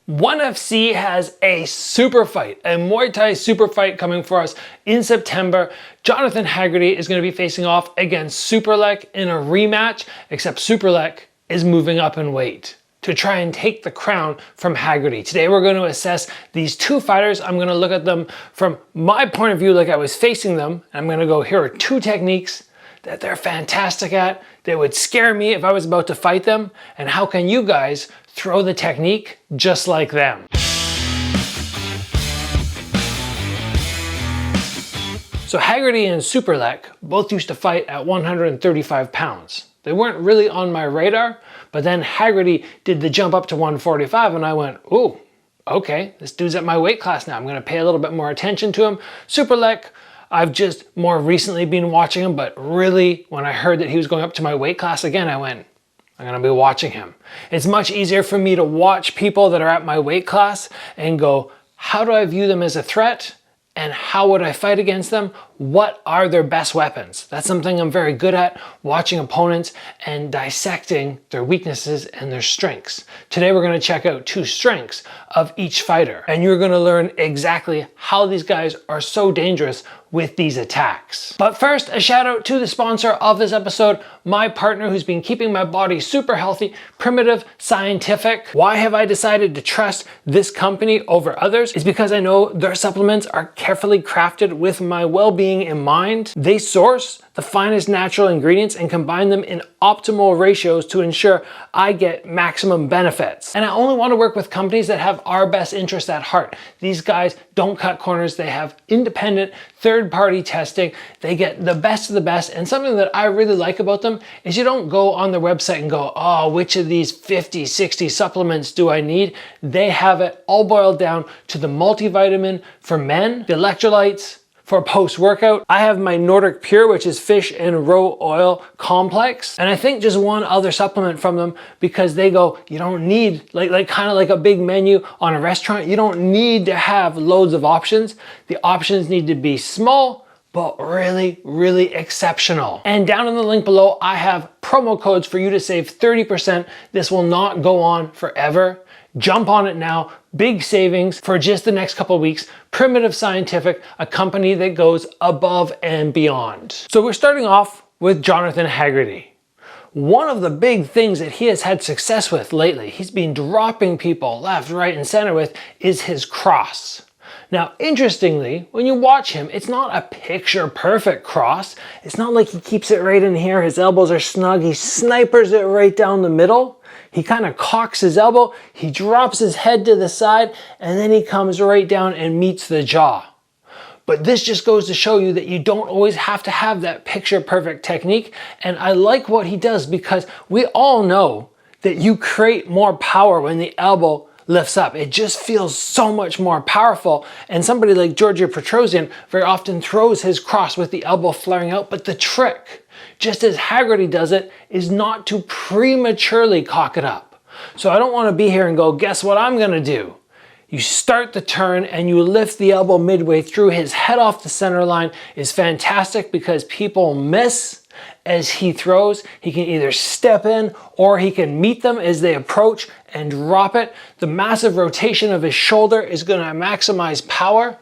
ONE FC has a super fight, a Muay Thai super fight coming for us in September. Jonathan Haggerty is going to be facing off against Superlek in a rematch, except Superlek is moving up in weight to try and take the crown from Haggerty. Today we're going to assess these two fighters. I'm going to look at them from my point of view like I was facing them. I'm going to go, here are two techniques that they're fantastic at, that would scare me if I was about to fight them, and how can you guys throw the technique just like them. So Haggerty and Superlek both used to fight at 135 pounds. They weren't really on my radar, but then Haggerty did the jump up to 145 and I went, ooh, okay, this dude's at my weight class now. I'm gonna pay a little bit more attention to him. Superlek, I've just more recently been watching him, but really when I heard that he was going up to my weight class again, I went, I'm gonna be watching him. It's much easier for me to watch people that are at my weight class and go, how do I view them as a threat? And how would I fight against them? What are their best weapons? That's something I'm very good at, watching opponents and dissecting their weaknesses and their strengths. Today we're gonna check out two strengths of each fighter, and you're gonna learn exactly how these guys are so dangerous with these attacks. But first, a shout out to the sponsor of this episode, my partner who's been keeping my body super healthy, Primitive Scientific. Why have I decided to trust this company over others? It's because I know their supplements are carefully crafted with my well-being in mind. They source the finest natural ingredients and combine them in optimal ratios to ensure I get maximum benefits. And I only want to work with companies that have our best interests at heart. These guys don't cut corners. They have independent third-party testing. They get the best of the best. And something that I really like about them is you don't go on their website and go, oh, which of these 50, 60 supplements do I need? They have it all boiled down to the multivitamin for men, the electrolytes for post-workout. I have my Nordic Pure, which is fish and roe oil complex. And I think just one other supplement from them, because they go, you don't need, kind of like a big menu on a restaurant, you don't need to have loads of options. The options need to be small, but really, really exceptional. And down in the link below, I have promo codes for you to save 30%. This will not go on forever. Jump on it now. Big savings for just the next couple of weeks. Primitive Scientific, a company that goes above and beyond. So we're starting off with Jonathan Haggerty. One of the big things that he has had success with lately, he's been dropping people left, right, and center with, is his cross. Now, interestingly, when you watch him, it's not a picture perfect cross. It's not like he keeps it right in here, his elbows are snug, he snipers it right down the middle. He kind of cocks his elbow, he drops his head to the side, and then he comes right down and meets the jaw. But this just goes to show you that you don't always have to have that picture perfect technique. And I like what he does, because we all know that you create more power when the elbow lifts up. It just feels so much more powerful. And somebody like Georgia Petrosian very often throws his cross with the elbow flaring out, but the trick, just as Haggerty does it, is not to prematurely cock it up. So I don't want to be here and go, guess what I'm going to do? You start the turn and you lift the elbow midway through. His head off the center line is fantastic because people miss as he throws. He can either step in or he can meet them as they approach and drop it. The massive rotation of his shoulder is going to maximize power.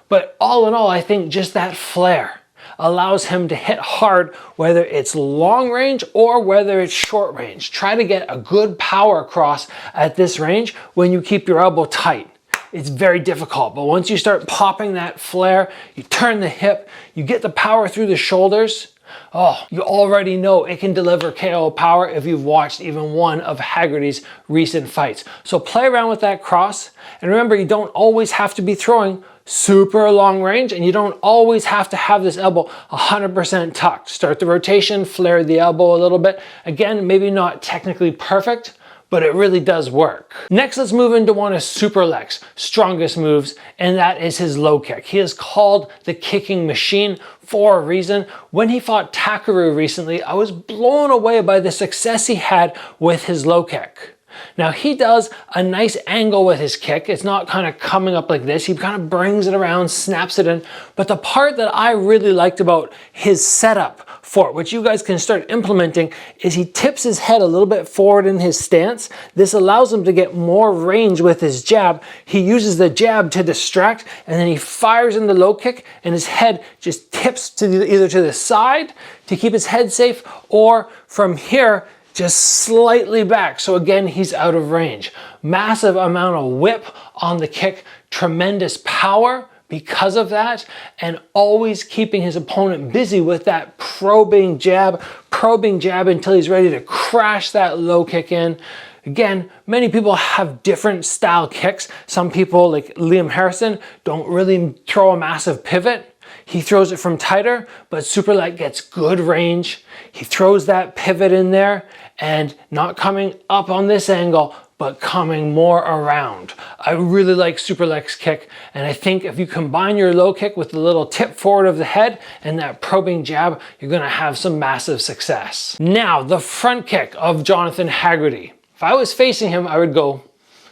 But all in all, I think just that flare allows him to hit hard, whether it's long range or whether it's short range. Try to get a good power across at this range when you keep your elbow tight. It's very difficult, but once you start popping that flare, you turn the hip, you get the power through the shoulders, oh, you already know it can deliver KO power if you've watched even one of Haggerty's recent fights. So play around with that cross, and remember, you don't always have to be throwing super long range, and you don't always have to have this elbow 100% tucked. Start the rotation, flare the elbow a little bit. Again, maybe not technically perfect, but it really does work. Next, let's move into one of Superlek's strongest moves, and that is his low kick. He is called the kicking machine for a reason. When he fought Takaru recently, I was blown away by the success he had with his low kick. Now he does a nice angle with his kick. It's not kind of coming up like this. He kind of brings it around, snaps it in. But the part that I really liked about his setup for it. What you guys can start implementing is he tips his head a little bit forward in his stance. This allows him to get more range with his jab. He uses the jab to distract, and then he fires in the low kick, and his head just tips to either to the side to keep his head safe, or from here, just slightly back. So again, he's out of range. Massive amount of whip on the kick, tremendous power because of that, and always keeping his opponent busy with that probing jab until he's ready to crash that low kick in. Again, many people have different style kicks. Some people, like Liam Harrison, don't really throw a massive pivot. He throws it from tighter, but Superlek gets good range. He throws that pivot in there and not coming up on this angle, but coming more around. I really like Superlek's kick, and I think if you combine your low kick with the little tip forward of the head and that probing jab, you're gonna have some massive success. Now, the front kick of Jonathan Haggerty. If I was facing him, I would go,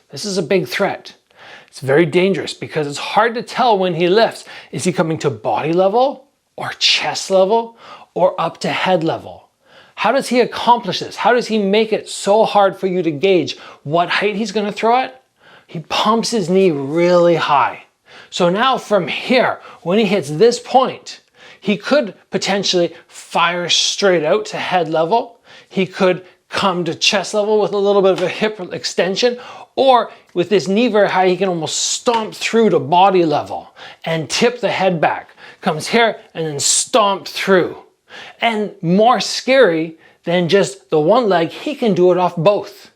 this is a big threat. It's very dangerous because it's hard to tell when he lifts. Is he coming to body level or chest level or up to head level? How does he accomplish this? How does he make it so hard for you to gauge what height he's gonna throw at? He pumps his knee really high. So now from here, when he hits this point, he could potentially fire straight out to head level. He could come to chest level with a little bit of a hip extension, or with this knee very high, he can almost stomp through to body level and tip the head back. Comes here and then stomp through. And more scary than just the one leg, he can do it off both.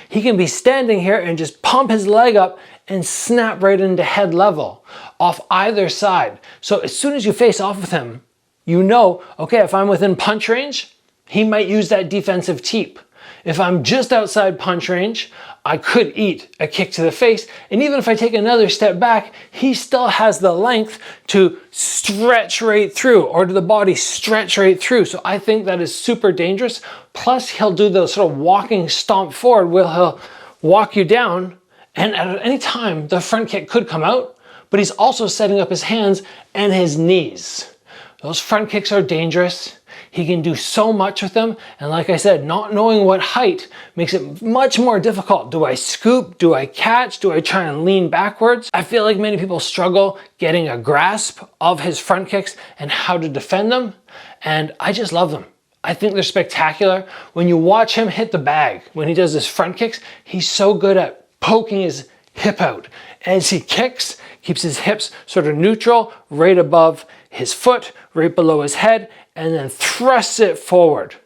He can be standing here and just pump his leg up and snap right into head level off either side. So as soon as you face off with him, you know, okay, if I'm within punch range, he might use that defensive teep. If I'm just outside punch range, I could eat a kick to the face, and even if I take another step back, he still has the length to stretch right through, or to the body stretch right through. So I think that is super dangerous. Plus, he'll do the sort of walking stomp forward where he'll walk you down, and at any time, the front kick could come out, but he's also setting up his hands and his knees. Those front kicks are dangerous. He can do so much with them, and like I said, not knowing what height makes it much more difficult. Do I scoop? Do I catch? Do I try and lean backwards? I feel like many people struggle getting a grasp of his front kicks and how to defend them, and I just love them. I think they're spectacular. When you watch him hit the bag, when he does his front kicks, he's so good at poking his hip out. As he kicks, keeps his hips sort of neutral, right above his foot, right below his head, and then thrusts it forward.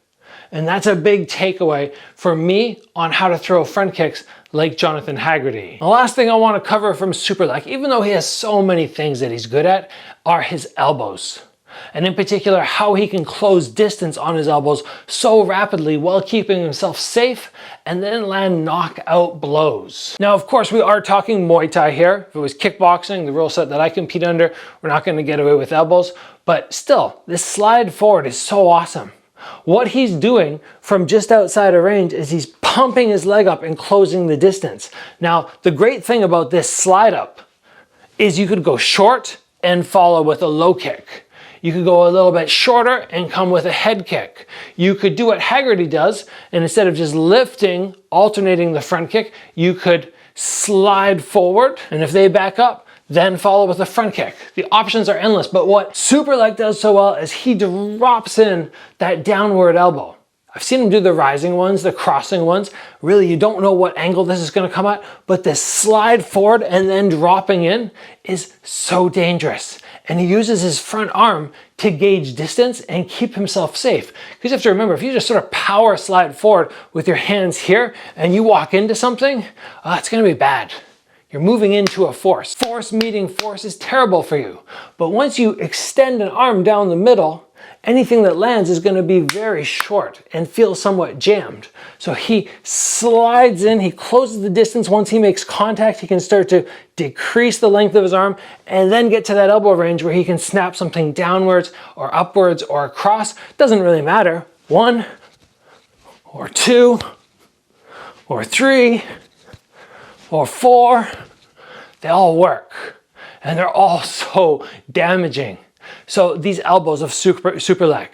And that's a big takeaway for me on how to throw front kicks like Jonathan Haggerty. The last thing I want to cover from Superlek, even though he has so many things that he's good at, are his elbows. And in particular, how he can close distance on his elbows so rapidly while keeping himself safe and then land knockout blows. Now, of course, we are talking Muay Thai here. If it was kickboxing, the rule set that I compete under, we're not going to get away with elbows. But still, this slide forward is so awesome. What he's doing from just outside of range is he's pumping his leg up and closing the distance. Now, the great thing about this slide up is you could go short and follow with a low kick. You could go a little bit shorter and come with a head kick. You could do what Haggerty does, and instead of just lifting, alternating the front kick, you could slide forward, and if they back up, then follow with a front kick. The options are endless, but what Superlek does so well is he drops in that downward elbow. I've seen him do the rising ones, the crossing ones. Really, you don't know what angle this is gonna come at, but this slide forward and then dropping in is so dangerous. And he uses his front arm to gauge distance and keep himself safe. Because you have to remember, if you just sort of power slide forward with your hands here and you walk into something, it's gonna be bad. You're moving into a force. Force meeting force is terrible for you. But once you extend an arm down the middle, anything that lands is going to be very short and feel somewhat jammed. So he slides in, he closes the distance. Once he makes contact, he can start to decrease the length of his arm and then get to that elbow range where he can snap something downwards or upwards or across. Doesn't really matter. 1 or 2 or 3 or 4, they all work. And they're all so damaging. So these elbows of Superlek,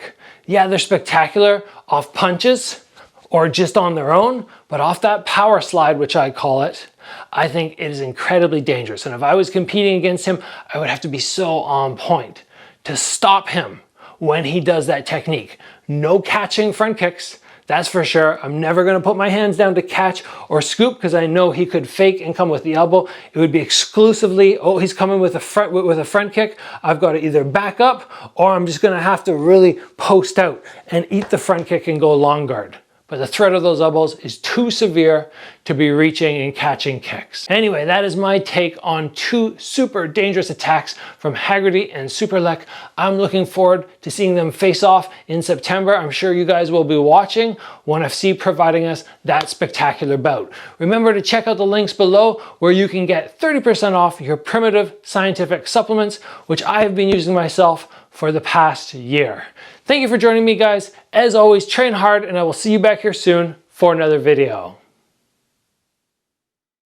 Yeah, they're spectacular off punches or just on their own, but off that power slide, which I call it, I think it is incredibly dangerous. And if I was competing against him, I would have to be so on point to stop him when he does that technique. No catching front kicks, that's for sure. I'm never gonna put my hands down to catch or scoop because I know he could fake and come with the elbow. It would be exclusively, oh, he's coming with a front kick. I've got to either back up or I'm just gonna have to really post out and eat the front kick and go long guard. But the threat of those elbows is too severe to be reaching and catching kicks. Anyway, that is my take on two super dangerous attacks from Haggerty and Superlek. I'm looking forward to seeing them face off in September. I'm sure you guys will be watching, ONE FC providing us that spectacular bout. Remember to check out the links below where you can get 30% off your primitive scientific supplements, which I have been using myself for the past year. Thank you for joining me, guys. As always, train hard, and I will see you back here soon for another video.